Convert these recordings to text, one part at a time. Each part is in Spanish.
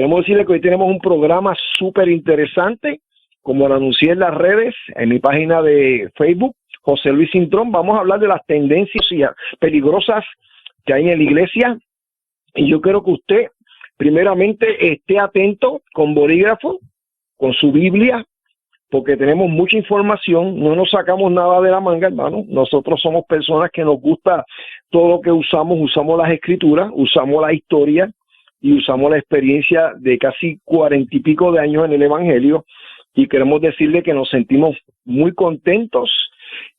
queremos decirle que hoy tenemos un programa súper interesante, como lo anuncié en las redes, en mi página de Facebook, José Luis Cintrón. Vamos a hablar de las tendencias peligrosas que hay en la iglesia, y yo quiero que usted primeramente esté atento con bolígrafo, con su Biblia, porque tenemos mucha información, no nos sacamos nada de la manga, hermano. Nosotros somos personas que nos gusta todo lo que usamos las escrituras, usamos la historia y usamos la experiencia de casi 40 y pico de años en el Evangelio, y queremos decirle que nos sentimos muy contentos.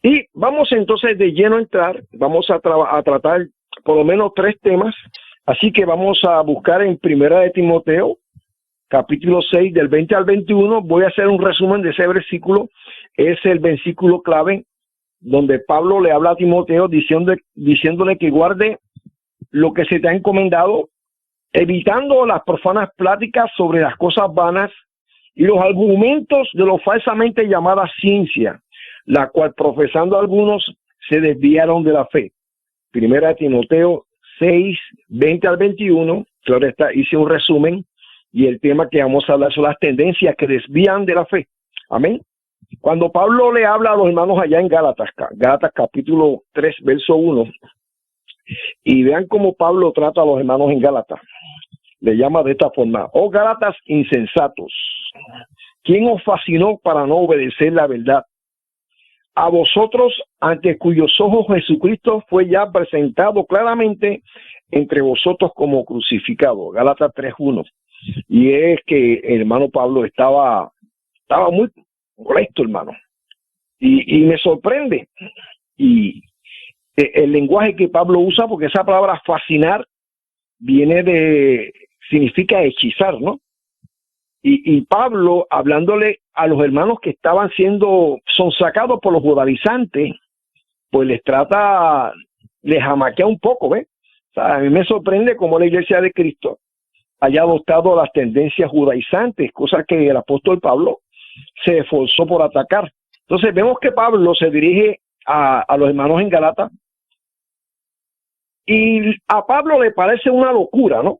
Y vamos entonces de lleno a entrar, vamos a tratar por lo menos 3 temas, así que vamos a buscar en Primera de Timoteo, capítulo 6, del 20 al 21, voy a hacer un resumen de ese versículo. Es el versículo clave donde Pablo le habla a Timoteo diciéndole que guarde lo que se te ha encomendado, evitando las profanas pláticas sobre las cosas vanas y los argumentos de lo falsamente llamada ciencia, la cual profesando algunos se desviaron de la fe. Primera de Timoteo 6, 20 al 21, claro está, hice un resumen. Y el tema que vamos a hablar son las tendencias que desvían de la fe. Amén. Cuando Pablo le habla a los hermanos allá en Gálatas capítulo 3, verso 1, y vean cómo Pablo trata a los hermanos en Gálatas. Le llama de esta forma: oh Gálatas insensatos, ¿quién os fascinó para no obedecer la verdad? A vosotros, ante cuyos ojos Jesucristo fue ya presentado claramente entre vosotros como crucificado. Gálatas 3:1. Y es que el hermano Pablo estaba muy molesto, hermano, y me sorprende y el lenguaje que Pablo usa, porque esa palabra fascinar significa hechizar, ¿no? Y Pablo, hablándole a los hermanos que estaban siendo sonsacados por los judaizantes, pues les jamaquea un poco, ¿ves? O sea, a mí me sorprende cómo la iglesia de Cristo haya adoptado las tendencias judaizantes, cosa que el apóstol Pablo se esforzó por atacar. Entonces vemos que Pablo se dirige a los hermanos en Galata, y a Pablo le parece una locura, ¿no?,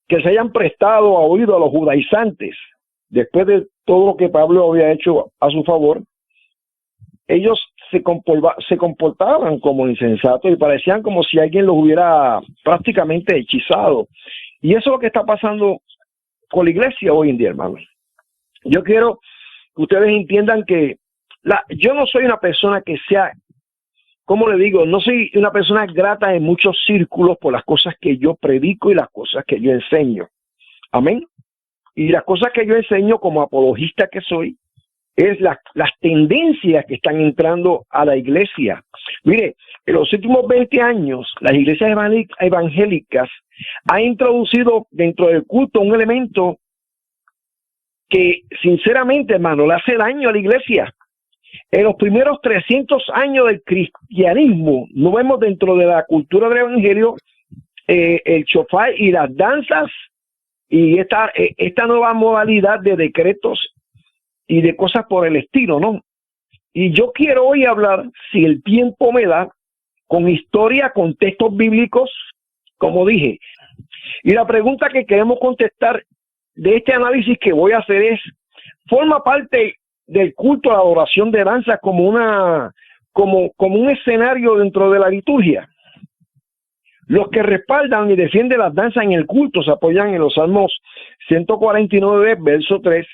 que se hayan prestado a oído a los judaizantes. Después de todo lo que Pablo había hecho a su favor, ellos se comportaban como insensatos y parecían como si alguien los hubiera prácticamente hechizado. Y eso es lo que está pasando con la iglesia hoy en día, hermano. Yo quiero que ustedes entiendan que yo no soy una persona que sea, ¿cómo le digo? No soy una persona grata en muchos círculos por las cosas que yo predico y las cosas que yo enseño. Amén. Y las cosas que yo enseño como apologista que soy es las tendencias que están entrando a la iglesia. Mire, en los últimos 20 años, las iglesias evangélicas han introducido dentro del culto un elemento que, sinceramente, hermano, le hace daño a la iglesia. En los primeros 300 años del cristianismo, no vemos dentro de la cultura del evangelio el shofar y las danzas y esta nueva modalidad de decretos y de cosas por el estilo, ¿no? Y yo quiero hoy hablar, si el tiempo me da, con historia, con textos bíblicos, como dije. Y la pregunta que queremos contestar de este análisis que voy a hacer es: ¿forma parte del culto a la adoración de danza como un escenario dentro de la liturgia? Los que respaldan y defienden las danzas en el culto se apoyan en los Salmos 149, verso 3,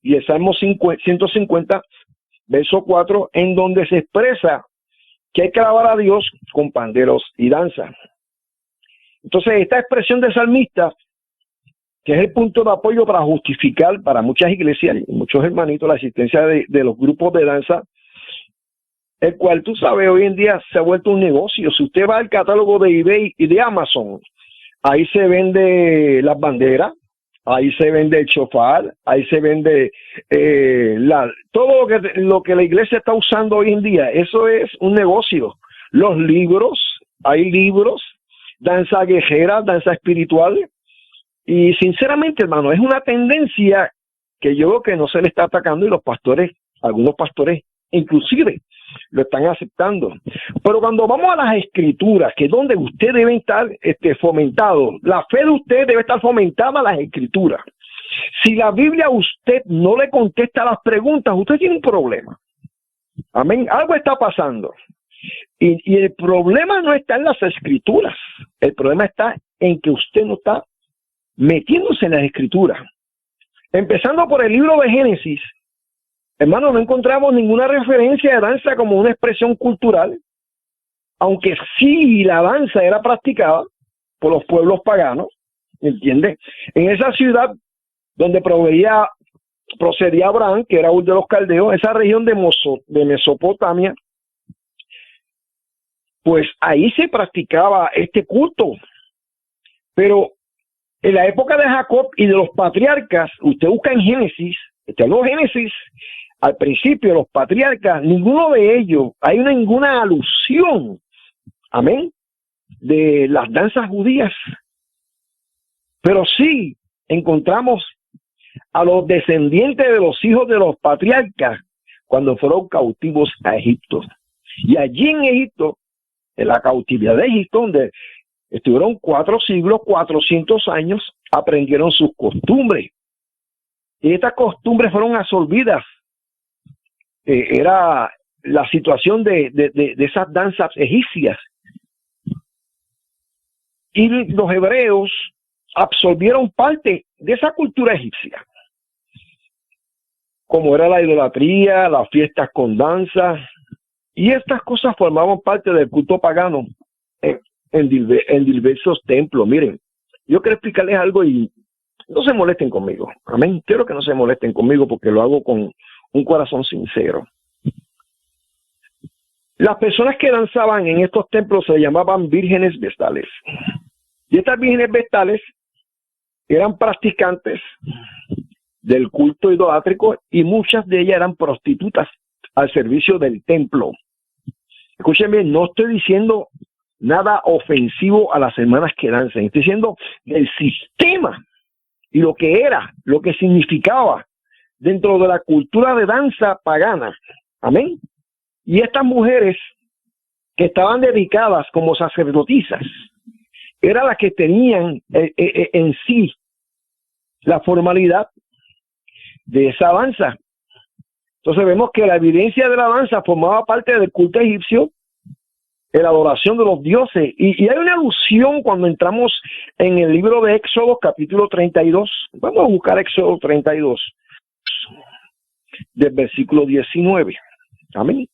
y el Salmo 150, verso 4, en donde se expresa que hay que alabar a Dios con panderos y danza. Entonces, esta expresión de salmista, que es el punto de apoyo para justificar para muchas iglesias y muchos hermanitos la existencia de los grupos de danza, el cual, tú sabes, hoy en día se ha vuelto un negocio. Si usted va al catálogo de eBay y de Amazon, ahí se vende las banderas, ahí se vende el shofar, ahí se vende todo lo que la iglesia está usando hoy en día. Eso es un negocio. Los libros, hay libros, danza guerrera, danza espiritual, y sinceramente, hermano, es una tendencia que yo creo que no se le está atacando, y los pastores, algunos pastores inclusive, lo están aceptando. Pero cuando vamos a las escrituras, que es donde usted debe estar fomentado, la fe de usted debe estar fomentada en las escrituras. Si la Biblia a usted no le contesta las preguntas, usted tiene un problema. Amén. Algo está pasando. Y el problema no está en las escrituras. El problema está en que usted no está metiéndose en las escrituras. Empezando por el libro de Génesis, hermano, no encontramos ninguna referencia de danza como una expresión cultural, aunque sí la danza era practicada por los pueblos paganos, ¿entiende? En esa ciudad donde procedía Abraham, que era Ur de los Caldeos, esa región de Mesopotamia, pues ahí se practicaba este culto. Pero en la época de Jacob y de los patriarcas, usted busca en Génesis, Génesis, al principio los patriarcas, ninguno de ellos, hay ninguna alusión, amén, de las danzas judías. Pero sí encontramos a los descendientes de los hijos de los patriarcas cuando fueron cautivos a Egipto. Y allí en Egipto, en la cautividad de Egipto, donde estuvieron 4 siglos, 400 años, aprendieron sus costumbres. Y estas costumbres fueron absorbidas. Era la situación de esas danzas egipcias. Y los hebreos absorbieron parte de esa cultura egipcia, como era la idolatría, las fiestas con danza, y estas cosas formaban parte del culto pagano en diversos templos. Miren, yo quiero explicarles algo y no se molesten conmigo, amén. Quiero que no se molesten conmigo porque lo hago con un corazón sincero. Las personas que danzaban en estos templos se llamaban vírgenes vestales, y estas vírgenes vestales eran practicantes del culto idolátrico y muchas de ellas eran prostitutas al servicio del templo. Escuchen bien, no estoy diciendo nada ofensivo a las hermanas que danzan, estoy diciendo del sistema y lo que era, lo que significaba dentro de la cultura de danza pagana. Amén. Y estas mujeres que estaban dedicadas como sacerdotisas eran las que tenían en sí la formalidad de esa danza. Entonces vemos que la evidencia de la danza formaba parte del culto egipcio, en la adoración de los dioses. Y hay una alusión cuando entramos en el libro de Éxodo, capítulo 32. Vamos a buscar Éxodo 32, del versículo 19. Amén.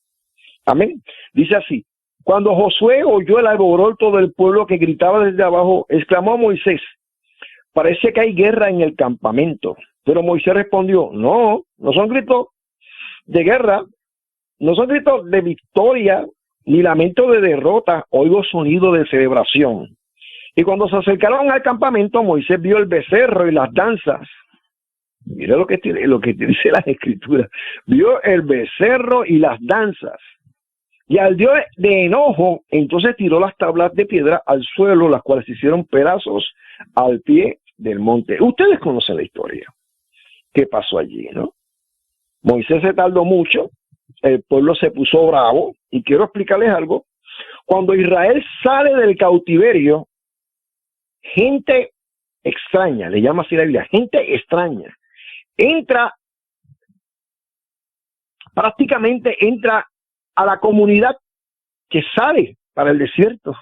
Amén. Dice así: cuando Josué oyó el alboroto del pueblo que gritaba desde abajo, exclamó a Moisés: parece que hay guerra en el campamento. Pero Moisés respondió: no son gritos de guerra, no son gritos de victoria, ni lamento de derrota, oigo sonido de celebración. Y cuando se acercaron al campamento, Moisés vio el becerro y las danzas. Mira lo que dice la Escritura. Vio el becerro y las danzas. Y al Dios de enojo, entonces tiró las tablas de piedra al suelo, las cuales se hicieron pedazos al pie del monte. Ustedes conocen la historia. ¿Qué pasó allí, no? Moisés se tardó mucho, el pueblo se puso bravo, y quiero explicarles algo. Cuando Israel sale del cautiverio, gente extraña, le llama así la Biblia, gente extraña, prácticamente entra a la comunidad que sale para el desierto.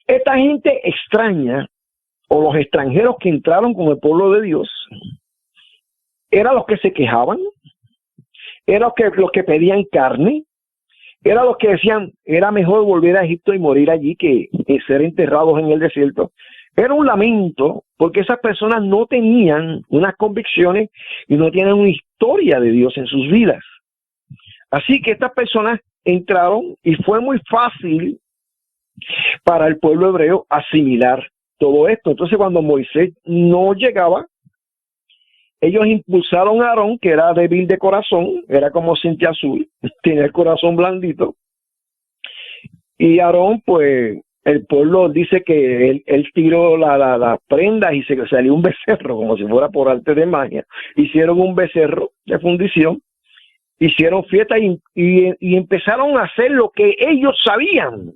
Esta gente extraña, o los extranjeros que entraron con el pueblo de Dios, eran los que se quejaban, eran los que pedían carne, eran los que decían, era mejor volver a Egipto y morir allí que ser enterrados en el desierto. Era un lamento, porque esas personas no tenían unas convicciones y no tienen una historia de Dios en sus vidas. Así que estas personas entraron y fue muy fácil para el pueblo hebreo asimilar todo esto. Entonces, cuando Moisés no llegaba, ellos impulsaron a Aarón, que era débil de corazón, era como Cintia Azul, tenía el corazón blandito. Y Aarón, pues, el pueblo dice que él tiró las prendas y se salió un becerro, como si fuera por arte de magia. Hicieron un becerro de fundición, hicieron fiesta y empezaron a hacer lo que ellos sabían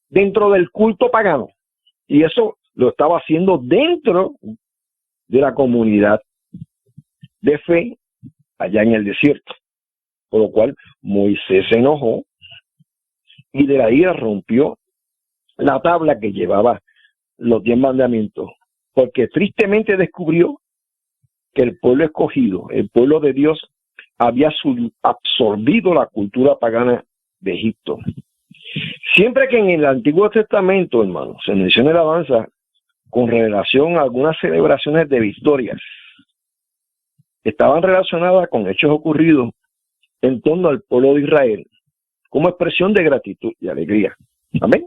dentro del culto pagano. Y eso lo estaba haciendo dentro de la comunidad. de fe allá en el desierto. Por lo cual Moisés se enojó y de la ira rompió la tabla que llevaba los 10 mandamientos, porque tristemente descubrió que el pueblo escogido, el pueblo de Dios, había absorbido la cultura pagana de Egipto. Siempre que en el Antiguo Testamento, hermano, se menciona la danza con relación a algunas celebraciones de victorias, estaban relacionadas con hechos ocurridos en torno al pueblo de Israel, como expresión de gratitud y alegría. Amén.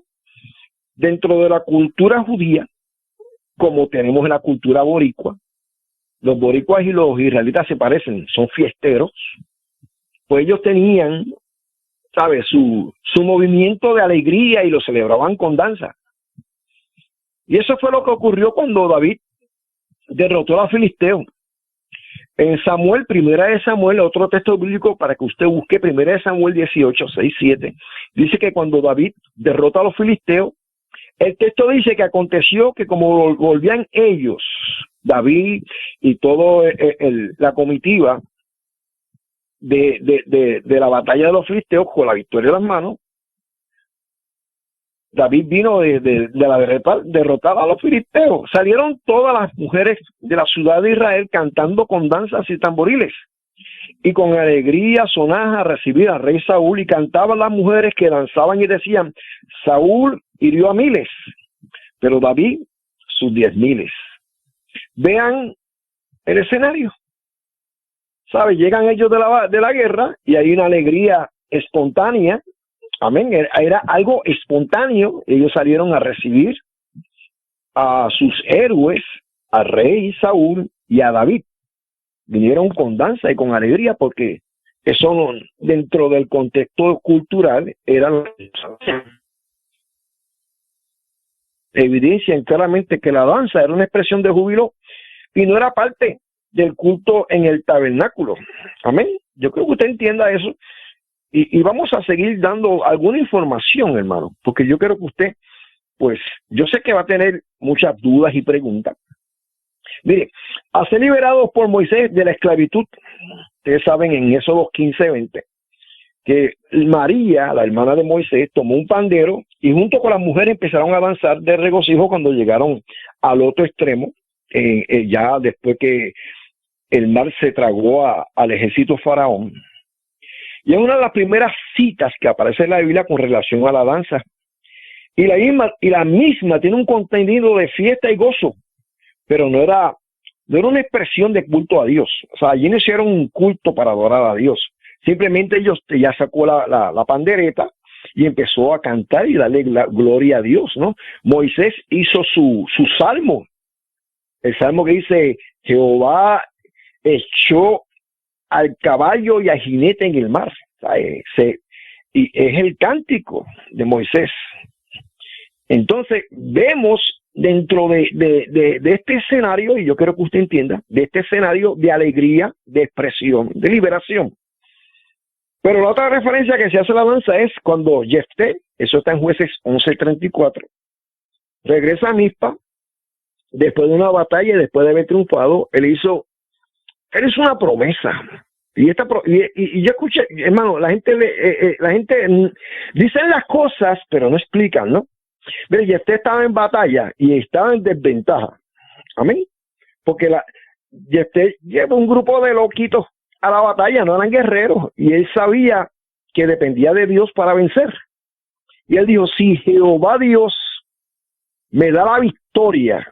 Dentro de la cultura judía, como tenemos en la cultura boricua, los boricuas y los israelitas se parecen, son fiesteros, pues ellos tenían, ¿sabes?, su movimiento de alegría y lo celebraban con danza. Y eso fue lo que ocurrió cuando David derrotó a los filisteos. En Samuel, primera de Samuel, otro texto bíblico para que usted busque, primera de Samuel 18, 6, 7, dice que cuando David derrota a los filisteos, el texto dice que aconteció que como volvían ellos, David y toda la comitiva de la batalla de los filisteos con la victoria en las manos, David vino de la derrotada a los filisteos. Salieron todas las mujeres de la ciudad de Israel cantando con danzas y tamboriles y con alegría sonaja recibir al rey Saúl, y cantaban las mujeres que danzaban y decían: Saúl hirió a miles, pero David sus 10,000. Vean el escenario. ¿Sabe? Llegan ellos de la guerra y hay una alegría espontánea. Amén. Era algo espontáneo. Ellos salieron a recibir a sus héroes, al rey Saúl y a David. Vinieron con danza y con alegría porque eso dentro del contexto cultural era evidencian claramente que la danza era una expresión de júbilo y no era parte del culto en el tabernáculo. Amén. Yo creo que usted entienda eso. Y vamos a seguir dando alguna información, hermano, porque yo quiero que usted, pues, yo sé que va a tener muchas dudas y preguntas. Mire, a ser liberados por Moisés de la esclavitud, ustedes saben en Éxodo 15:20, que María, la hermana de Moisés, tomó un pandero y junto con las mujeres empezaron a danzar de regocijo cuando llegaron al otro extremo, ya después que el mar se tragó al ejército faraón. Y es una de las primeras citas que aparece en la Biblia con relación a la danza. Y la misma tiene un contenido de fiesta y gozo, pero no era una expresión de culto a Dios. O sea, allí no hicieron un culto para adorar a Dios. Simplemente ellos ya sacó la pandereta y empezó a cantar y darle gloria a Dios, ¿no? Moisés hizo su salmo. El salmo que dice: Jehová echó al caballo y al jinete en el mar. Y es el cántico de Moisés. Entonces vemos dentro de este escenario, y yo quiero que usted entienda, de este escenario de alegría, de expresión, de liberación. Pero la otra referencia que se hace a la danza es cuando Jefté, eso está en Jueces 11:34, regresa a Mizpa después de una batalla y después de haber triunfado. Él hizo una promesa. Y yo escuché, hermano, la gente dice las cosas, pero no explican, ¿no? Mire, Jefté estaba en batalla y estaba en desventaja. Amén. Porque Jefté lleva un grupo de loquitos a la batalla, no eran guerreros, y él sabía que dependía de Dios para vencer. Y él dijo: si Jehová Dios me da la victoria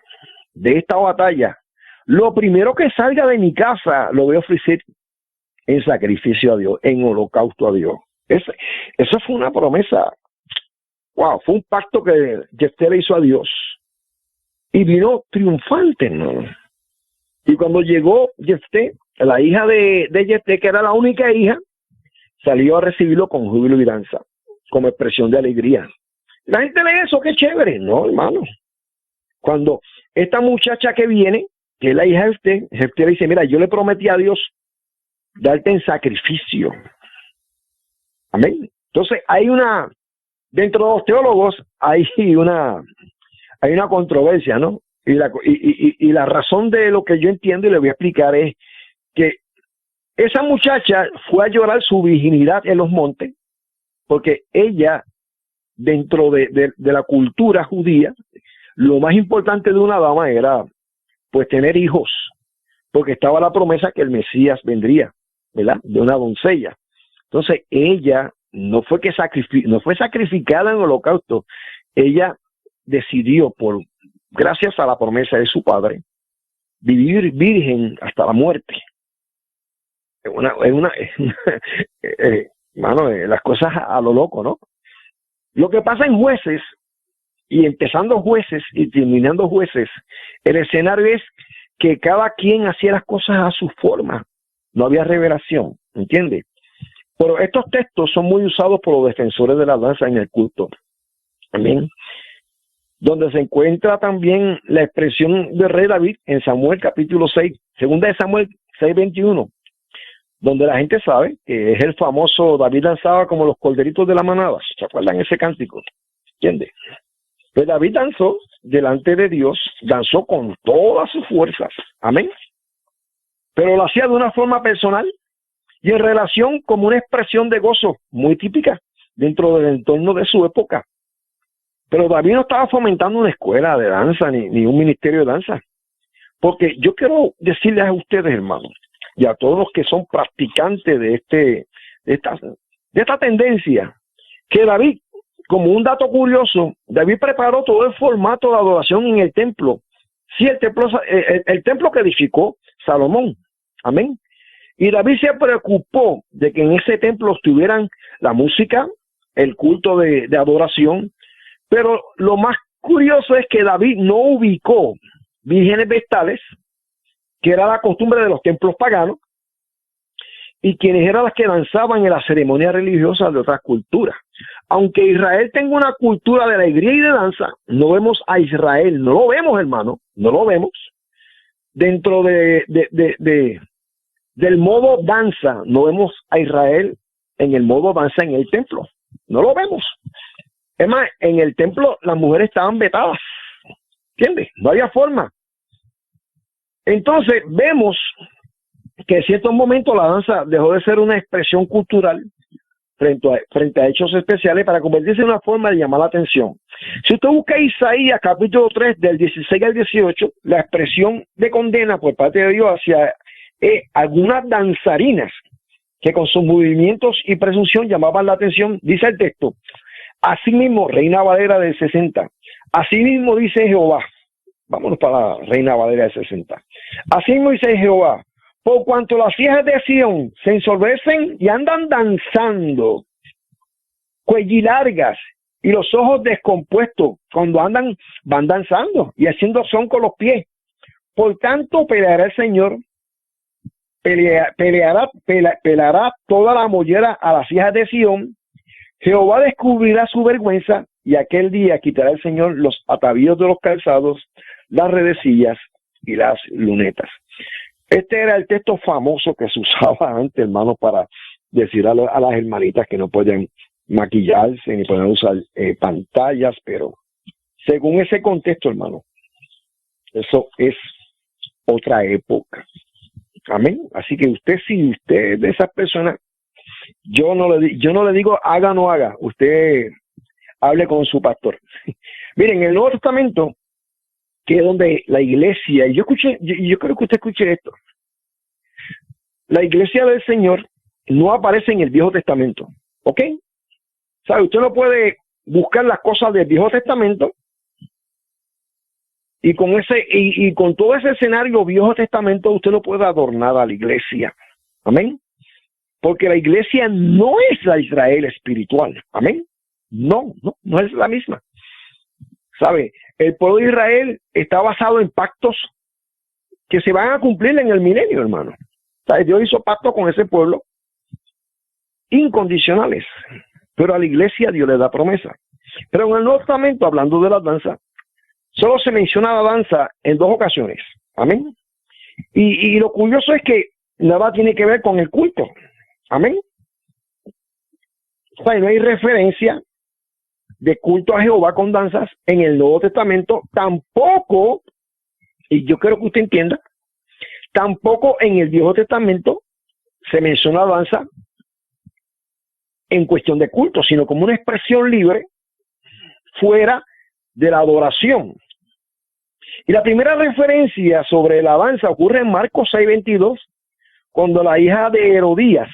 de esta batalla, lo primero que salga de mi casa lo voy a ofrecer en sacrificio a Dios, en holocausto a Dios. Eso fue una promesa. Wow, fue un pacto que Jefté le hizo a Dios. Y vino triunfante, ¿no? Y cuando llegó Jefté, la hija de Jefté, que era la única hija, salió a recibirlo con júbilo y danza, como expresión de alegría. La gente lee eso, qué chévere, ¿no, hermano? Cuando esta muchacha que viene, que es la hija de Jefté le dice: mira, yo le prometí a Dios darte en sacrificio. Amén. Entonces dentro de los teólogos hay una controversia, ¿no? Y la razón de lo que yo entiendo y le voy a explicar es que esa muchacha fue a llorar su virginidad en los montes, porque ella, dentro de la cultura judía, lo más importante de una dama era pues tener hijos, porque estaba la promesa que el Mesías vendría, ¿verdad? De una doncella. Entonces ella no fue sacrificada en holocausto, ella decidió, gracias a la promesa de su padre, vivir virgen hasta la muerte. Las cosas a lo loco, ¿no? Lo que pasa en Jueces, y empezando Jueces y terminando Jueces, el escenario es que cada quien hacía las cosas a su forma, no había revelación, ¿entiendes? Pero estos textos son muy usados por los defensores de la danza en el culto, también, donde se encuentra también la expresión del rey David en Samuel capítulo 6, segunda de Samuel 6:21, donde la gente sabe que es el famoso David danzaba como los corderitos de la manada. ¿Se acuerdan ese cántico? ¿Entiendes? Pues David danzó delante de Dios, danzó con todas sus fuerzas. Amén. Pero lo hacía de una forma personal y en relación como una expresión de gozo muy típica dentro del entorno de su época. Pero David no estaba fomentando una escuela de danza ni un ministerio de danza. Porque yo quiero decirles a ustedes, hermanos, y a todos los que son practicantes de esta tendencia, que David, como un dato curioso, David preparó todo el formato de adoración en el templo. Sí, el templo que edificó Salomón. Amén. Y David se preocupó de que en ese templo estuvieran la música, el culto de adoración, pero lo más curioso es que David no ubicó vírgenes vestales, que era la costumbre de los templos paganos, y quienes eran las que danzaban en las ceremonias religiosas de otras culturas. Aunque Israel tenga una cultura de alegría y de danza, no vemos a Israel, no lo vemos, hermano, no lo vemos dentro del modo danza, no vemos a Israel en el modo danza en el templo, no lo vemos. Es más, en el templo las mujeres estaban vetadas, ¿entiendes? No había forma. Entonces vemos que en ciertos momentos la danza dejó de ser una expresión cultural frente a hechos especiales para convertirse en una forma de llamar la atención. Si usted busca Isaías capítulo 3 del 16 al 18, la expresión de condena por parte de Dios hacia algunas danzarinas que con sus movimientos y presunción llamaban la atención, dice el texto, asimismo, Reina Valera del 60, asimismo dice Jehová, vámonos para la Reina Valera del 60, asimismo dice Jehová, por cuanto las hijas de Sión se ensorbecen y andan danzando, cuellilargas y los ojos descompuestos, cuando van danzando y haciendo son con los pies. Por tanto, peleará el Señor, pelará toda la mollera a las hijas de Sión. Jehová descubrirá su vergüenza y aquel día quitará el Señor los atavíos de los calzados, las redecillas y las lunetas. Este era el texto famoso que se usaba antes, hermano, para decir a las hermanitas que no pueden maquillarse ni pueden usar pantallas, pero según ese contexto, hermano, eso es otra época. Amén. Así que si usted es de esas personas, yo no le digo haga o no haga, usted hable con su pastor. Miren, en el Nuevo Testamento, que es donde la iglesia, yo creo que usted escuche esto, la iglesia del Señor no aparece en el Viejo Testamento, ¿ok? ¿Sabe? Usted no puede buscar las cosas del Viejo Testamento y con todo ese escenario Viejo Testamento usted no puede adornar a la iglesia, amén, porque la iglesia no es la Israel espiritual, amén, no es la misma. ¿Sabe? El pueblo de Israel está basado en pactos que se van a cumplir en el milenio, hermano. ¿Sabe? Dios hizo pactos con ese pueblo incondicionales, pero a la iglesia Dios le da promesa. Pero en el Nuevo Testamento, hablando de la danza, solo se menciona la danza en 2 ocasiones. Amén. Y lo curioso es que nada tiene que ver con el culto. Amén. O sea, no hay referencia de culto a Jehová con danzas en el Nuevo Testamento, tampoco, y yo quiero que usted entienda, Tampoco en el Viejo Testamento se menciona la danza en cuestión de culto, sino como una expresión libre fuera de la adoración. Y la primera referencia sobre la danza ocurre en Marcos 6:22, cuando la hija de Herodías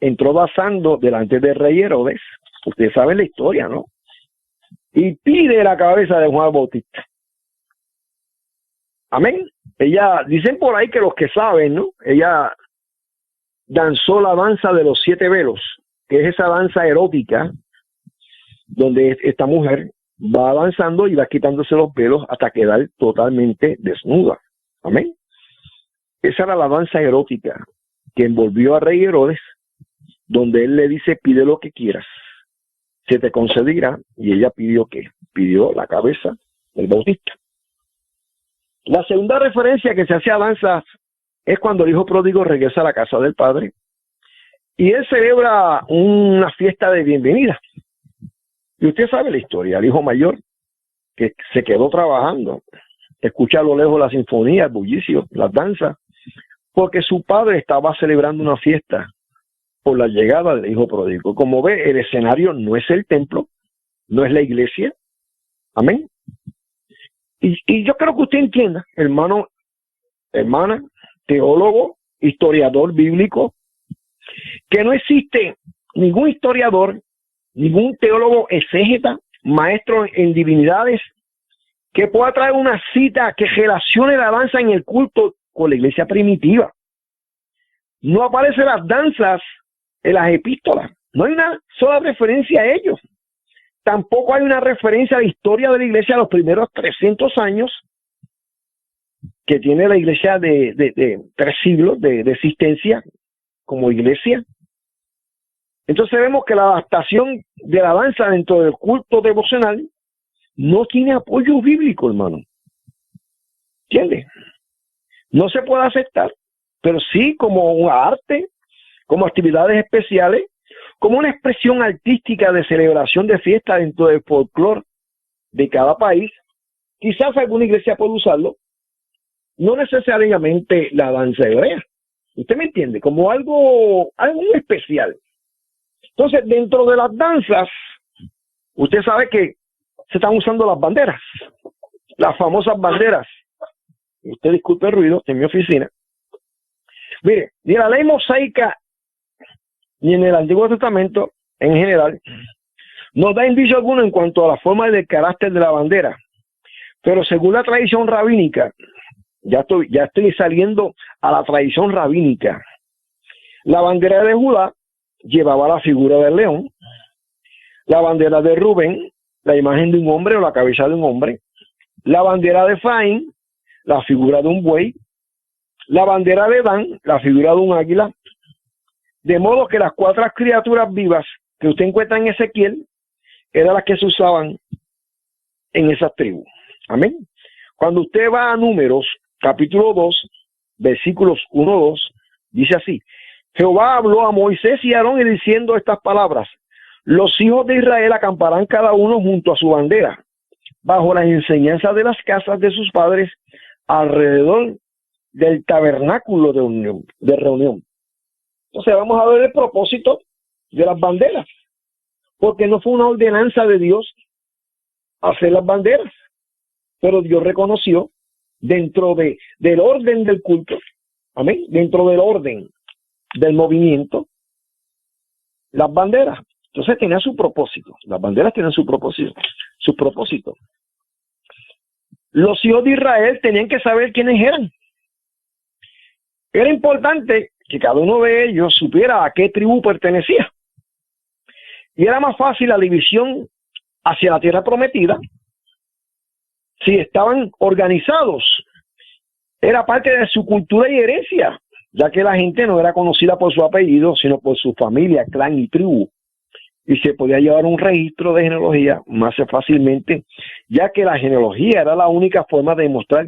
entró danzando delante del rey Herodes. Ustedes saben la historia, ¿no? Y pide la cabeza de Juan Bautista. Amén. Ella, dicen por ahí que los que saben, ¿no? Ella danzó la danza de los 7 velos, que es esa danza erótica, donde esta mujer va avanzando y va quitándose los velos hasta quedar totalmente desnuda. Amén. Esa era la danza erótica que envolvió a rey Herodes, donde él le dice, pide lo que quieras, se te concederá, y ella pidió ¿qué? Pidió la cabeza del Bautista. La segunda referencia que se hace a danzas es cuando el hijo pródigo regresa a la casa del padre y él celebra una fiesta de bienvenida. Y usted sabe la historia, el hijo mayor que se quedó trabajando, escucha a lo lejos la sinfonía, el bullicio, las danzas, porque su padre estaba celebrando una fiesta por la llegada del hijo pródigo. Como ve, el escenario no es el templo, no es la iglesia. Amén. Y yo creo que usted entienda, hermano, hermana, teólogo, historiador bíblico, que no existe ningún historiador, ningún teólogo exégeta, maestro en divinidades, que pueda traer una cita que relacione la danza en el culto con la iglesia primitiva. No aparecen las danzas en las epístolas, no hay una sola referencia a ellos. Tampoco hay una referencia a la historia de la iglesia de los primeros 300 años que tiene la iglesia de 3 siglos de existencia como iglesia. Entonces vemos que la adaptación de la danza dentro del culto devocional no tiene apoyo bíblico, hermano. ¿Entiendes? No se puede aceptar, pero sí como un arte, como actividades especiales, como una expresión artística de celebración de fiesta dentro del folclore de cada país. Quizás alguna iglesia puede usarlo, no necesariamente la danza hebrea. ¿Usted me entiende? Como algo especial. Entonces, dentro de las danzas, usted sabe que se están usando las banderas, las famosas banderas. Usted disculpe el ruido en mi oficina. Mire, ni la ley mosaica ni en el Antiguo Testamento en general nos da indicio alguno en cuanto a la forma y del carácter de la bandera, pero según la tradición rabínica, ya estoy saliendo a la tradición rabínica, la bandera de Judá llevaba la figura del león, la bandera de Rubén, la imagen de un hombre o la cabeza de un hombre, la bandera de Efraín, la figura de un buey, la bandera de Dan, la figura de un águila, de modo que las 4 criaturas vivas que usted encuentra en Ezequiel eran las que se usaban en esas tribus. Amén. Cuando usted va a Números, capítulo 2, versículos 1-2, dice así: Jehová habló a Moisés y a Aarón y diciendo estas palabras: los hijos de Israel acamparán cada uno junto a su bandera, bajo la enseñanza de las casas de sus padres, alrededor del tabernáculo de reunión. Entonces vamos a ver el propósito de las banderas, porque no fue una ordenanza de Dios hacer las banderas, pero Dios reconoció dentro del orden del culto, amén, dentro del orden del movimiento, las banderas. Entonces tenía su propósito, las banderas tienen su propósito. Los hijos de Israel tenían que saber quiénes eran. Era importante que cada uno de ellos supiera a qué tribu pertenecía. Y era más fácil la división hacia la tierra prometida si estaban organizados. Era parte de su cultura y herencia, ya que la gente no era conocida por su apellido, sino por su familia, clan y tribu. Y se podía llevar un registro de genealogía más fácilmente, ya que la genealogía era la única forma de demostrar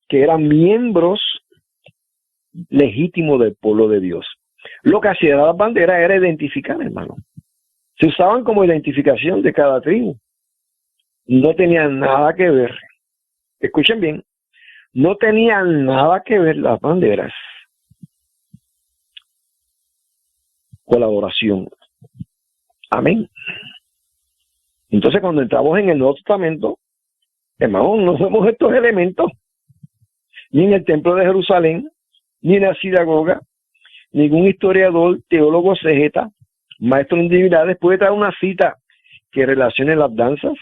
que eran miembros legítimos del pueblo de Dios. Lo que hacía las banderas era identificar, hermano. Se usaban como identificación de cada tribu. No tenían nada que ver, escuchen bien, no tenían nada que ver las banderas con la adoración. Amén. Entonces, cuando entramos en el Nuevo Testamento, hermano, no vemos estos elementos, ni en el Templo de Jerusalén, ni en la sinagoga. Ningún historiador, teólogo, exegeta, maestro en divinidades puede traer una cita que relacione las danzas,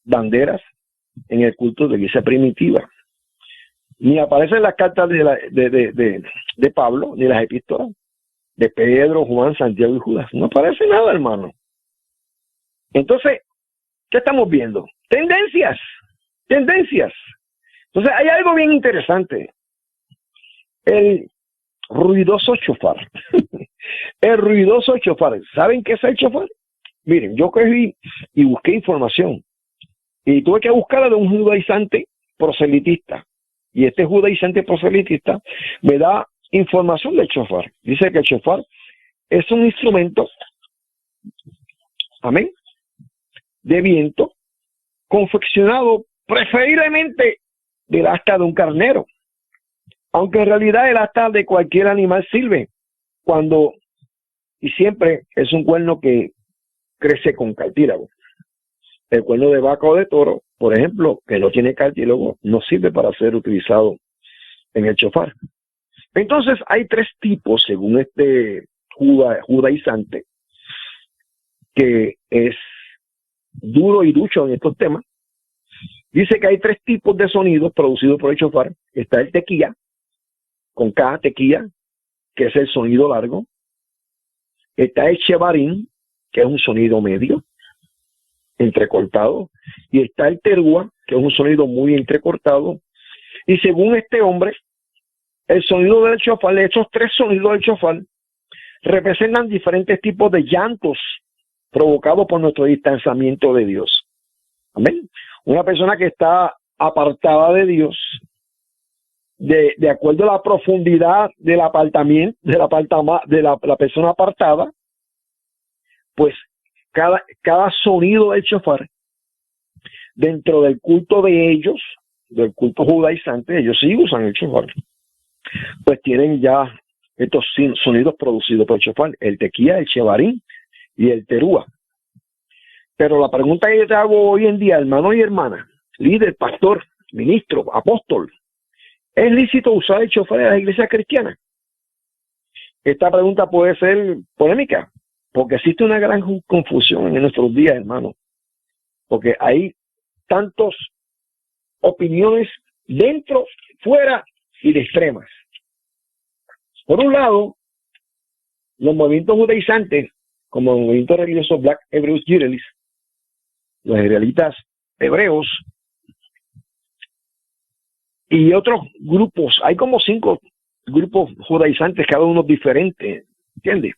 banderas, en el culto de la iglesia primitiva. Ni aparecen las cartas de Pablo, ni las epístolas de Pedro, Juan, Santiago y Judas. No aparece nada, hermano. Entonces, ¿qué estamos viendo? Tendencias. Entonces, hay algo bien interesante. El ruidoso shofar. El ruidoso shofar. ¿Saben qué es el shofar? Miren, yo cogí y busqué información. Y tuve que buscarla de un judaizante proselitista. Y este judaizante proselitista me da información del shofar. Dice que el shofar es un instrumento, amén, de viento, confeccionado preferiblemente del asta de un carnero. Aunque en realidad el asta de cualquier animal sirve cuando y siempre es un cuerno que crece con cartílago. El cuerno de vaca o de toro, por ejemplo, que no tiene cartílago, no sirve para ser utilizado en el shofar. Entonces hay tres tipos, según este judaizante, que es duro y ducho en estos temas. Dice que hay tres tipos de sonidos producidos por el shofar. Está el tequía, con K, tequía, que es el sonido largo. Está el shevarim, que es un sonido medio, entrecortado. Y está el terúa, que es un sonido muy entrecortado. Y según este hombre, el sonido del shofar, estos tres sonidos del shofar, representan diferentes tipos de llantos provocados por nuestro distanciamiento de Dios. Amén. Una persona que está apartada de Dios, de acuerdo a la profundidad del apartamiento, de la persona apartada, pues cada sonido del shofar, dentro del culto de ellos, del culto judaizante, ellos sí usan el shofar, pues tienen ya estos sonidos producidos por el shofar, el tequía, el shevarim y el terúa. Pero la pregunta que yo te hago hoy en día, hermano y hermana, líder, pastor, ministro, apóstol, ¿es lícito usar el shofar en las iglesias cristianas? Esta pregunta puede ser polémica, porque existe una gran confusión en nuestros días, hermano, porque hay tantas opiniones dentro, fuera y de extremas. Por un lado, los movimientos judaizantes, como el movimiento religioso Black Hebrew Israelis, los israelitas hebreos, y otros grupos, hay como 5 grupos judaizantes, cada uno diferente, ¿entiendes?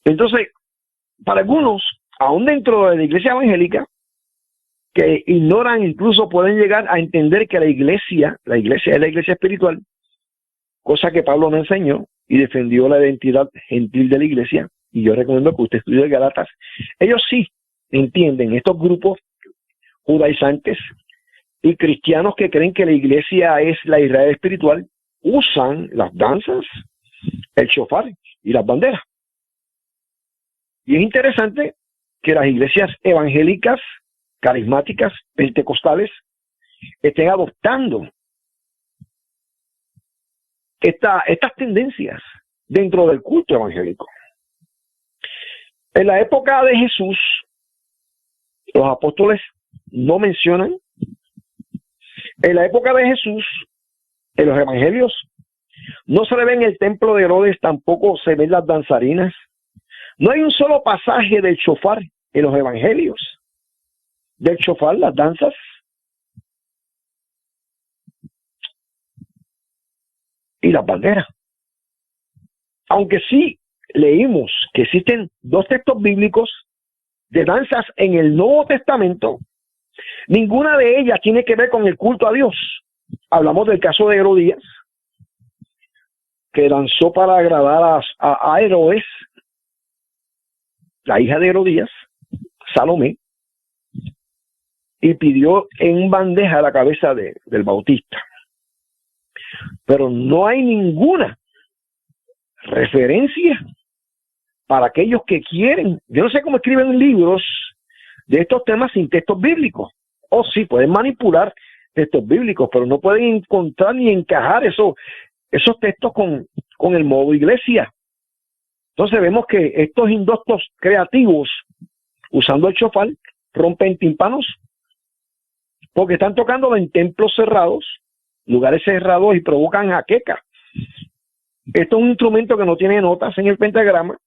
Entonces, para algunos, aún dentro de la iglesia evangélica, que ignoran, incluso pueden llegar a entender que la iglesia es la iglesia espiritual, cosa que Pablo no enseñó y defendió la identidad gentil de la iglesia, y yo recomiendo que usted estudie Gálatas. Ellos sí entienden, estos grupos judaizantes y cristianos que creen que la iglesia es la Israel espiritual, usan las danzas, el shofar y las banderas. Y es interesante que las iglesias evangélicas, carismáticas, pentecostales, estén adoptando estas tendencias dentro del culto evangélico. En la época de Jesús, los apóstoles no mencionan. En la época de Jesús, en los evangelios, no se le ve en el templo de Herodes, tampoco se ven las danzarinas. No hay un solo pasaje del shofar en los evangelios. Del shofar, las danzas. Y las banderas. Aunque sí leímos que existen 2 textos bíblicos de danzas en el Nuevo Testamento, ninguna de ellas tiene que ver con el culto a Dios. Hablamos del caso de Herodías, que danzó para agradar a Herodes, la hija de Herodías, Salomé. y pidió en bandeja la cabeza del Bautista. Pero no hay ninguna referencia para aquellos que quieren. Yo no sé cómo escriben libros de estos temas sin textos bíblicos. O sí, pueden manipular textos bíblicos, pero no pueden encontrar ni encajar esos textos con el modo iglesia. Entonces vemos que estos indoctos creativos, usando el shofar, rompen tímpanos, porque están tocando en templos cerrados, lugares cerrados, y provocan jaqueca. Esto es un instrumento que no tiene notas en el pentagrama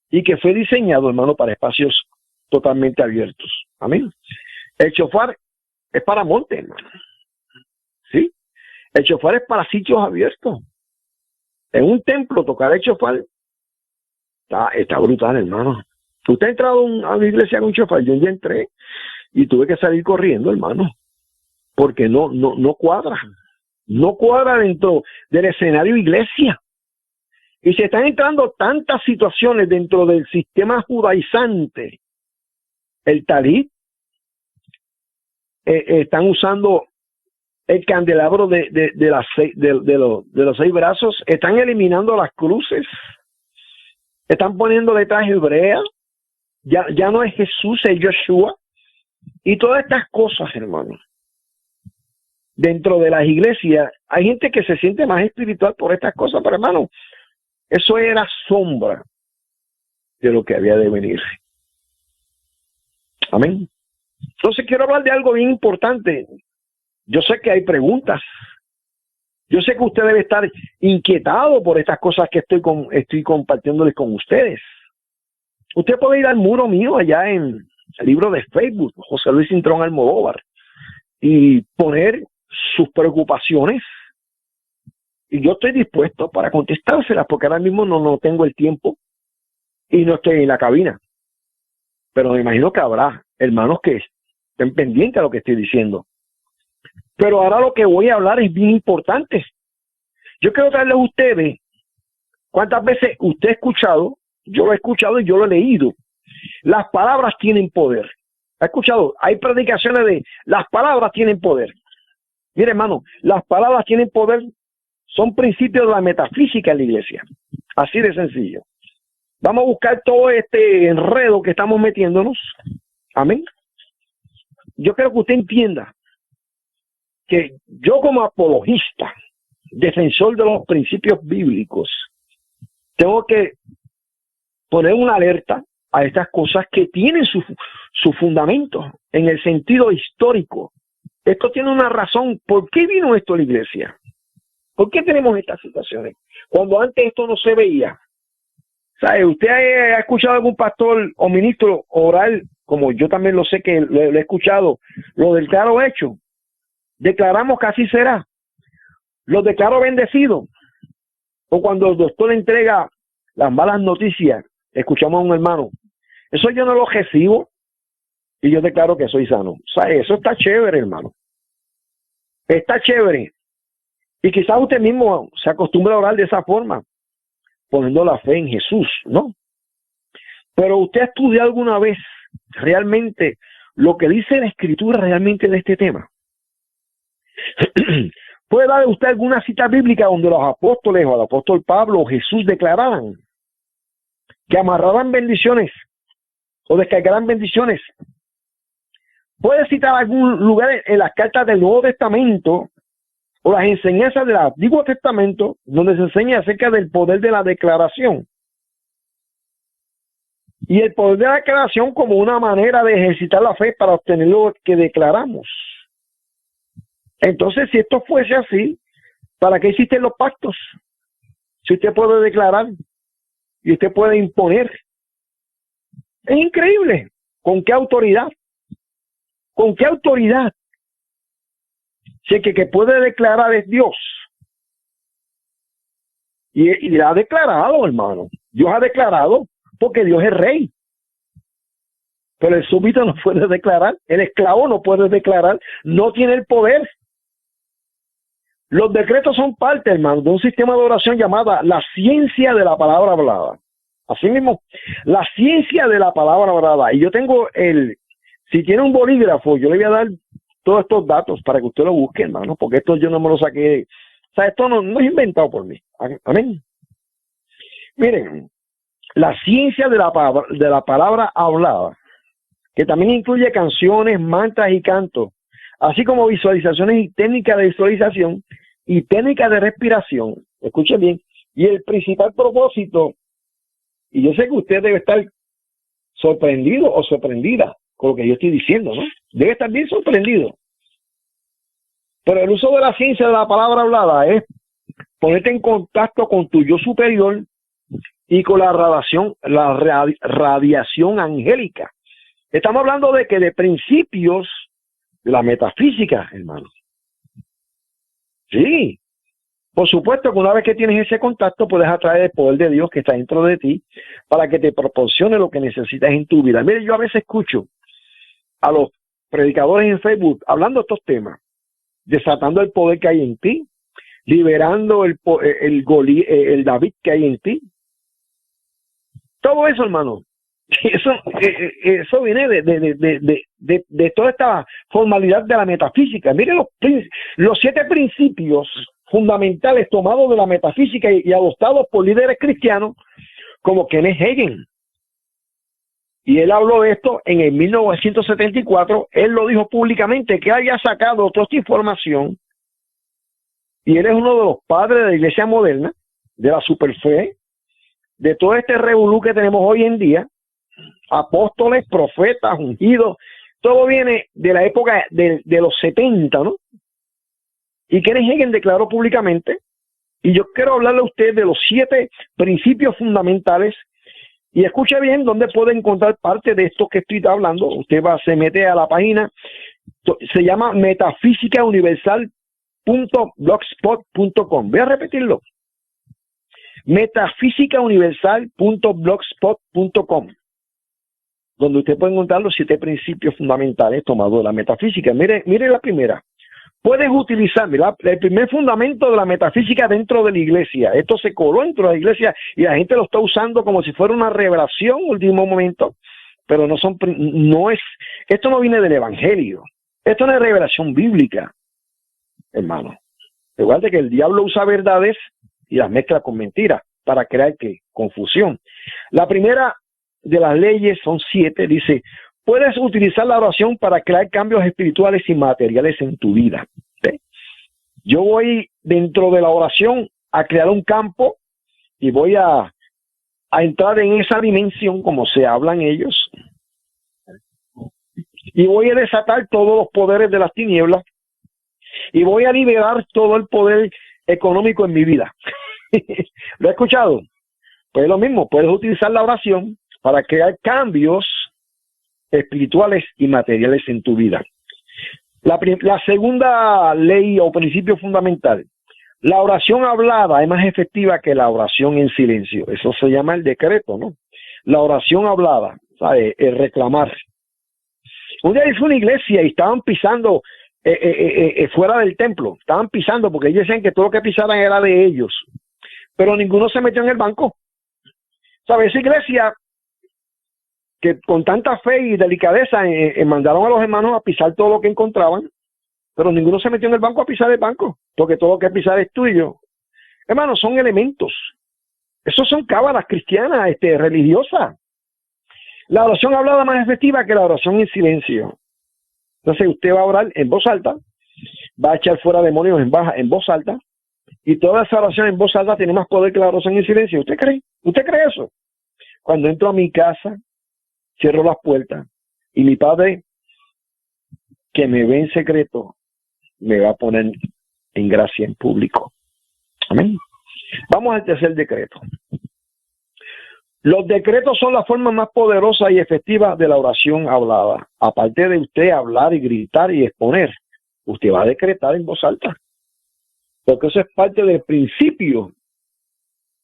y que fue diseñado, hermano, para espacios totalmente abiertos. Amén. El shofar es para monte, hermano. ¿Sí? El shofar es para sitios abiertos. En un templo tocar el shofar está brutal, hermano. ¿Usted ha entrado a una iglesia con shofar? Yo ya entré y tuve que salir corriendo, hermano, porque no cuadra. No cuadra dentro del escenario iglesia. Y se están entrando tantas situaciones dentro del sistema judaizante. El talit, están usando el candelabro de los 6 brazos, están eliminando las cruces, están poniendo letras hebreas, ya no es Jesús, es Yoshua, y todas estas cosas, hermano. Dentro de las iglesias hay gente que se siente más espiritual por estas cosas, pero hermano, eso era sombra de lo que había de venir. Amén. Entonces quiero hablar de algo bien importante. Yo sé que hay preguntas. Yo sé que usted debe estar inquietado por estas cosas que estoy compartiéndoles con ustedes. Usted puede ir al muro mío allá en el libro de Facebook, José Luis Cintrón Almodóvar, y poner sus preocupaciones. Y yo estoy dispuesto para contestárselas, porque ahora mismo no tengo el tiempo y no estoy en la cabina. Pero me imagino que habrá hermanos que estén pendientes a lo que estoy diciendo. Pero ahora lo que voy a hablar es bien importante. Yo quiero traerles a ustedes cuántas veces usted ha escuchado, yo lo he escuchado y yo lo he leído. Las palabras tienen poder. ¿Ha escuchado? Hay predicaciones de las palabras tienen poder. Mire, hermano, las palabras tienen poder, son principios de la metafísica en la iglesia. Así de sencillo. Vamos a buscar todo este enredo que estamos metiéndonos. Amén. Yo quiero que usted entienda que yo, como apologista, defensor de los principios bíblicos, tengo que poner una alerta a estas cosas que tienen su fundamento en el sentido histórico. Esto tiene una razón. ¿Por qué vino esto a la iglesia? ¿Por qué tenemos estas situaciones? Cuando antes esto no se veía. ¿Sabe? ¿Usted ha escuchado a algún pastor o ministro orar, como yo también lo sé que lo he escuchado, lo del claro hecho? Declaramos que así será. Lo declaro bendecido. O cuando el doctor entrega las malas noticias, escuchamos a un hermano, eso yo no lo recibo y yo declaro que soy sano. ¿Sabe? Eso está chévere, hermano. Está chévere. Y quizás usted mismo se acostumbra a orar de esa forma, poniendo la fe en Jesús, ¿no? Pero usted ha estudiado alguna vez realmente lo que dice la Escritura realmente de este tema. ¿Puede dar usted alguna cita bíblica donde los apóstoles o el apóstol Pablo o Jesús declararan que amarrarán bendiciones o descargarán bendiciones? ¿Puede citar algún lugar en las cartas del Nuevo Testamento o las enseñanzas del Antiguo Testamento donde se enseña acerca del poder de la declaración? Y el poder de la declaración como una manera de ejercitar la fe para obtener lo que declaramos. Entonces, si esto fuese así, ¿para qué existen los pactos? Si usted puede declarar y usted puede imponer. Es increíble. ¿Con qué autoridad? ¿Con qué autoridad? Si el que puede declarar es Dios. Y ha declarado, hermano. Dios ha declarado porque Dios es rey. Pero el súbdito no puede declarar. El esclavo no puede declarar. No tiene el poder. Los decretos son parte, hermano, de un sistema de oración llamada la ciencia de la palabra hablada. Así mismo, la ciencia de la palabra hablada. Y yo tengo el Si tiene un bolígrafo, yo le voy a dar todos estos datos para que usted lo busque, hermano, porque esto yo no me lo saqué. O sea, esto no es inventado por mí. Amén. Miren, la ciencia de la palabra hablada, que también incluye canciones, mantras y cantos, así como visualizaciones y técnicas de visualización y técnicas de respiración. Escuchen bien. Y el principal propósito, y yo sé que usted debe estar sorprendido o sorprendida con lo que yo estoy diciendo, ¿no? Debe estar bien sorprendido. Pero el uso de la ciencia de la palabra hablada es ponerte en contacto con tu yo superior y con la radiación angélica. Estamos hablando de que de principios de la metafísica, hermano. Sí. Por supuesto que una vez que tienes ese contacto puedes atraer el poder de Dios que está dentro de ti para que te proporcione lo que necesitas en tu vida. Mire, yo a veces escucho a los predicadores en Facebook hablando de estos temas, desatando el poder que hay en ti, liberando el David que hay en ti. Todo eso, hermano, eso viene de toda esta formalidad de la metafísica. Mire los 7 principios fundamentales tomados de la metafísica y adoptados por líderes cristianos como Kenneth Hagin. Y él habló de esto en el 1974, él lo dijo públicamente, que haya sacado toda esta información, y él es uno de los padres de la iglesia moderna, de la superfe, de todo este revolú que tenemos hoy en día, apóstoles, profetas, ungidos, todo viene de la época de los 70, ¿no? Y Kenneth Hagin declaró públicamente, y yo quiero hablarle a usted de los 7 principios fundamentales, y escuche bien dónde puede encontrar parte de esto que estoy hablando. Usted se mete a la página, se llama metafísicauniversal.blogspot.com. Voy a repetirlo. metafísicauniversal.blogspot.com, donde usted puede encontrar los 7 principios fundamentales tomados de la metafísica. Mire la primera. Puedes utilizar, ¿verdad?, el primer fundamento de la metafísica dentro de la iglesia. Esto se coló dentro de la iglesia y la gente lo está usando como si fuera una revelación último momento, pero esto no viene del evangelio. Esto no es revelación bíblica, hermano. Recuerda que el diablo usa verdades y las mezcla con mentiras para crear confusión. La primera de las leyes son 7, dice: puedes utilizar la oración para crear cambios espirituales y materiales en tu vida. ¿Sí? Yo voy dentro de la oración a crear un campo y voy a entrar en esa dimensión, como se hablan ellos, y voy a desatar todos los poderes de las tinieblas y voy a liberar todo el poder económico en mi vida. ¿Lo he escuchado? Pues es lo mismo, puedes utilizar la oración para crear cambios espirituales y materiales en tu vida. La segunda ley o principio fundamental: la oración hablada es más efectiva que la oración en silencio. Eso se llama el decreto, ¿no? La oración hablada, ¿sabe?, el reclamar. Un día hice una iglesia y estaban pisando fuera del templo, estaban pisando porque ellos decían que todo lo que pisaran era de ellos, pero ninguno se metió en el banco. ¿Sabe? Esa iglesia, que con tanta fe y delicadeza mandaron a los hermanos a pisar todo lo que encontraban, pero ninguno se metió en el banco a pisar el banco, porque todo lo que pisar es tuyo. Hermanos, son elementos. Esos son cábalas cristianas, religiosas. La oración hablada es más efectiva que la oración en silencio. Entonces usted va a orar en voz alta, va a echar fuera demonios en voz alta, y toda esa oración en voz alta tiene más poder que la oración en silencio. ¿Usted cree? ¿Usted cree eso? Cuando entro a mi casa, cierro las puertas y mi Padre, que me ve en secreto, me va a poner en gracia en público. Amén. Vamos al tercer decreto. Los decretos son la forma más poderosa y efectiva de la oración hablada. Aparte de usted hablar y gritar y exponer, usted va a decretar en voz alta, porque eso es parte del principio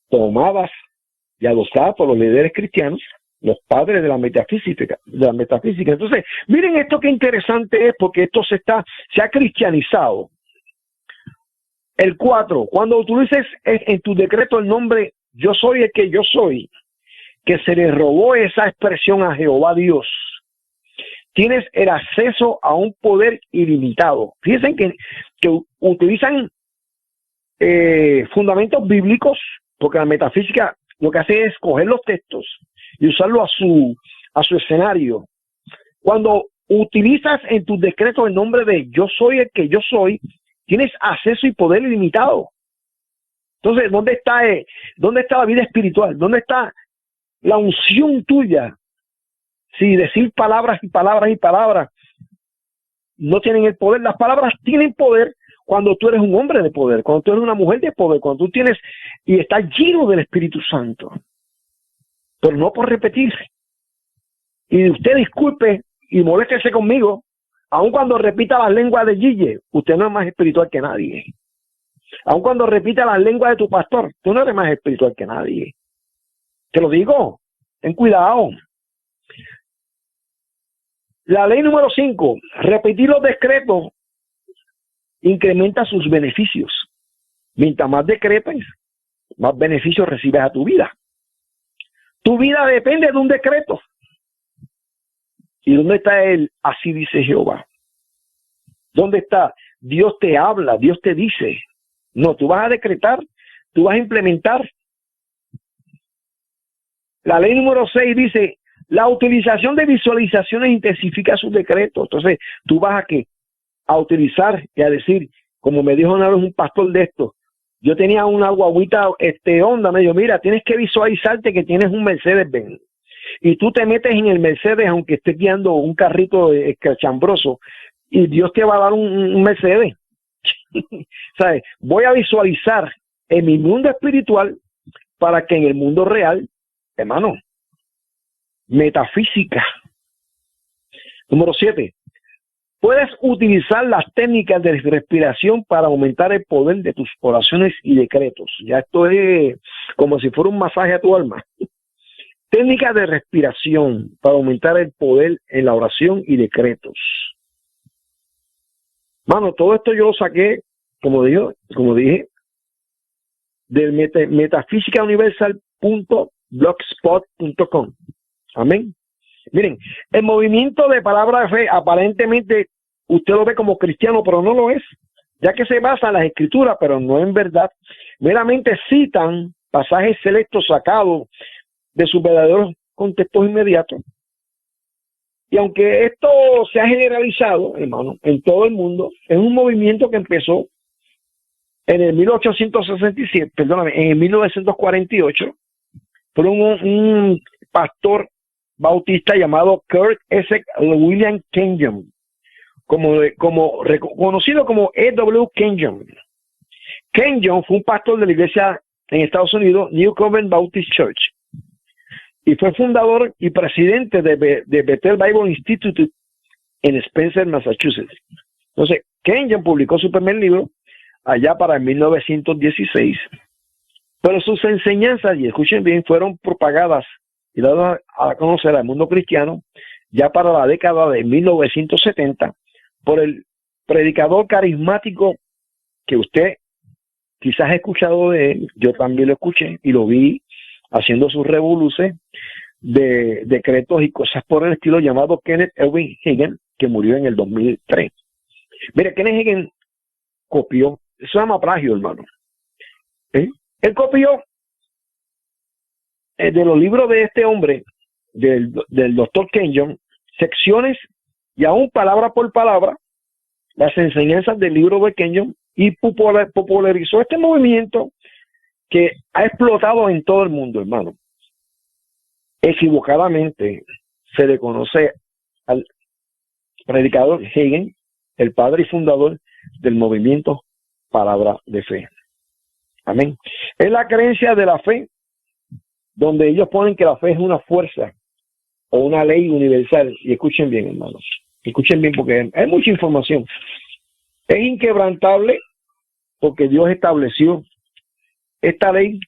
tomadas y adoptadas por los líderes cristianos, los padres de la metafísica. Entonces, miren esto qué interesante es, porque esto se ha cristianizado. El 4, cuando utilices en tu decreto el nombre yo soy el que yo soy, que se le robó esa expresión a Jehová Dios, tienes el acceso a un poder ilimitado. Fíjense que utilizan fundamentos bíblicos, porque la metafísica lo que hace es coger los textos y usarlo a su escenario. Cuando utilizas en tus decretos el nombre de yo soy el que yo soy, tienes acceso y poder ilimitado. Entonces, ¿dónde está la vida espiritual? ¿Dónde está la unción tuya? Si decir palabras y palabras y palabras no tienen el poder, las palabras tienen poder cuando tú eres un hombre de poder, cuando tú eres una mujer de poder, cuando tú tienes y estás lleno del Espíritu Santo. Pero no por repetir. Y usted disculpe y moléstese conmigo, aun cuando repita las lenguas de Gille, usted no es más espiritual que nadie. Aun cuando repita las lenguas de tu pastor, tú no eres más espiritual que nadie. Te lo digo, ten cuidado. La ley número 5, repetir los decretos incrementa sus beneficios. Mientras más decretes, más beneficios recibes a tu vida. Tu vida depende de un decreto. ¿Y dónde está él? Así dice Jehová. ¿Dónde está? Dios te habla, Dios te dice. No, tú vas a decretar, tú vas a implementar. La ley número 6 dice, la utilización de visualizaciones intensifica sus decretos. Entonces, tú vas a utilizar y a decir, como me dijo una vez un pastor de esto, yo tenía una guaguita Honda, me dijo, mira, tienes que visualizarte que tienes un Mercedes-Benz. Y tú te metes en el Mercedes, aunque estés guiando un carrito escrachambroso, y Dios te va a dar un Mercedes. ¿Sabes? Voy a visualizar en mi mundo espiritual para que en el mundo real, hermano, metafísica. Número 7. Puedes utilizar las técnicas de respiración para aumentar el poder de tus oraciones y decretos. Ya esto es como si fuera un masaje a tu alma. Técnicas de respiración para aumentar el poder en la oración y decretos. Mano, todo esto yo lo saqué, como dije, del metafísicauniversal.blogspot.com. Amén. Miren, el movimiento de palabra de fe aparentemente usted lo ve como cristiano, pero no lo es, ya que se basa en las escrituras, pero no en verdad. Meramente citan pasajes selectos sacados de sus verdaderos contextos inmediatos. Y aunque esto se ha generalizado, hermano, en todo el mundo, es un movimiento que empezó en el 1948, por un pastor bautista llamado Kurt S. William Kenyon, conocido como E.W. Kenyon. Kenyon fue un pastor de la iglesia en Estados Unidos, New Covenant Baptist Church, y fue fundador y presidente de Bethel Bible Institute en Spencer, Massachusetts. Entonces, Kenyon publicó su primer libro allá para 1916, pero sus enseñanzas, y escuchen bien, fueron propagadas y dadas a conocer al mundo cristiano ya para la década de 1970 por el predicador carismático que usted quizás ha escuchado de él. Yo también lo escuché y lo vi haciendo sus revoluciones de decretos y cosas por el estilo, llamado Kenneth Erwin Hagin, que murió en el 2003. Mira, Kenneth Hagin copió, eso se llama plagio, hermano. Él copió de los libros de este hombre, del doctor Kenyon, secciones y aún palabra por palabra, las enseñanzas del libro de Kenyon, y popularizó este movimiento que ha explotado en todo el mundo, hermano. Equivocadamente se le conoce al predicador Hagin, el padre y fundador del movimiento Palabra de Fe. Amén. Es la creencia de la fe, donde ellos ponen que la fe es una fuerza o una ley universal. Y escuchen bien, hermanos. Escuchen bien porque hay mucha información. Es inquebrantable porque Dios estableció esta ley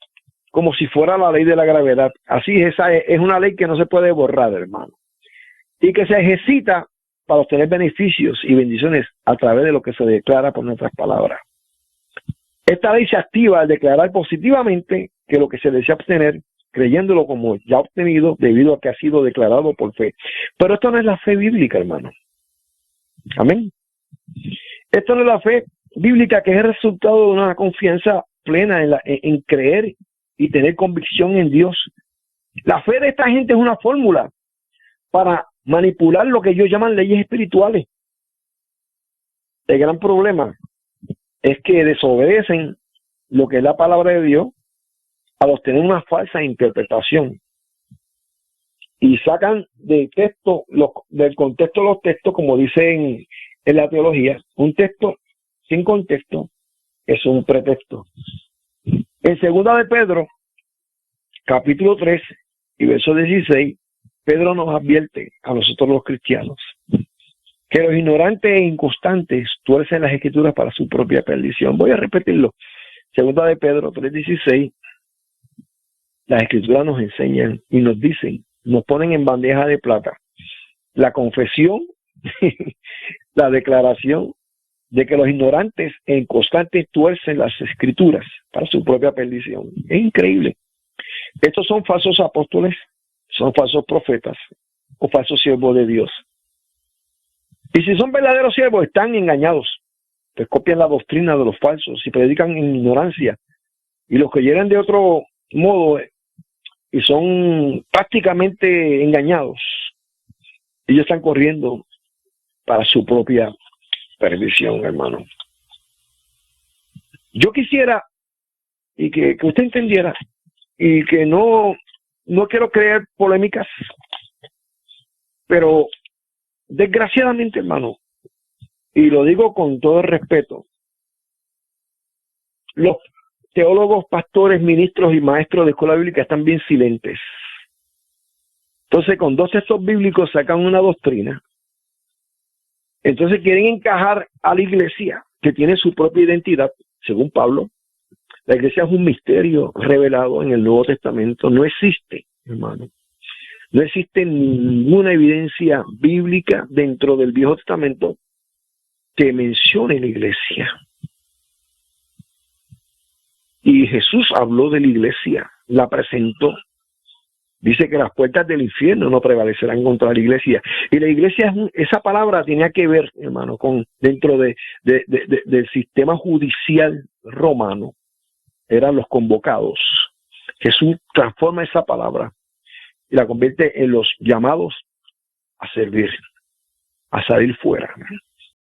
como si fuera la ley de la gravedad. Así esa es una ley que no se puede borrar, hermano. Y que se ejercita para obtener beneficios y bendiciones a través de lo que se declara por nuestras palabras. Esta ley se activa al declarar positivamente que lo que se desea obtener creyéndolo como ya obtenido debido a que ha sido declarado por fe. Pero esto no es la fe bíblica, hermano. Amén. Esto no es la fe bíblica, que es el resultado de una confianza plena en creer y tener convicción en Dios. La fe de esta gente es una fórmula para manipular lo que ellos llaman leyes espirituales. El gran problema es que desobedecen lo que es la palabra de Dios al obtener una falsa interpretación y sacan del contexto los textos, como dicen en la teología. Un texto sin contexto es un pretexto. En segunda de Pedro, capítulo 3 y verso 16, Pedro nos advierte a nosotros los cristianos que los ignorantes e inconstantes tuercen las escrituras para su propia perdición. Voy a repetirlo. Segunda de Pedro 3:16, las escrituras nos enseñan y nos dicen, nos ponen en bandeja de plata la confesión, la declaración de que los ignorantes e inconstantes tuercen las escrituras para su propia perdición. Es increíble. Estos son falsos apóstoles, son falsos profetas o falsos siervos de Dios. Y si son verdaderos siervos, están engañados. Pues copian la doctrina de los falsos y predican en ignorancia. Y los que llegan de otro modo y son prácticamente engañados, ellos están corriendo para su propia perdición, hermano. Yo quisiera y que usted entendiera, y que no quiero crear polémicas, pero desgraciadamente, hermano, y lo digo con todo el respeto, los teólogos, pastores, ministros y maestros de escuela bíblica están bien silentes. Entonces, con dos textos bíblicos sacan una doctrina. Entonces quieren encajar a la iglesia, que tiene su propia identidad, según Pablo. La iglesia es un misterio revelado en el Nuevo Testamento. No existe, hermano. No existe ninguna evidencia bíblica dentro del Viejo Testamento que mencione la iglesia. Y Jesús habló de la iglesia, la presentó. Dice que las puertas del infierno no prevalecerán contra la iglesia. Y la iglesia, esa palabra tenía que ver, hermano, con dentro del sistema judicial romano. Eran los convocados. Jesús transforma esa palabra y la convierte en los llamados a servir, a salir fuera.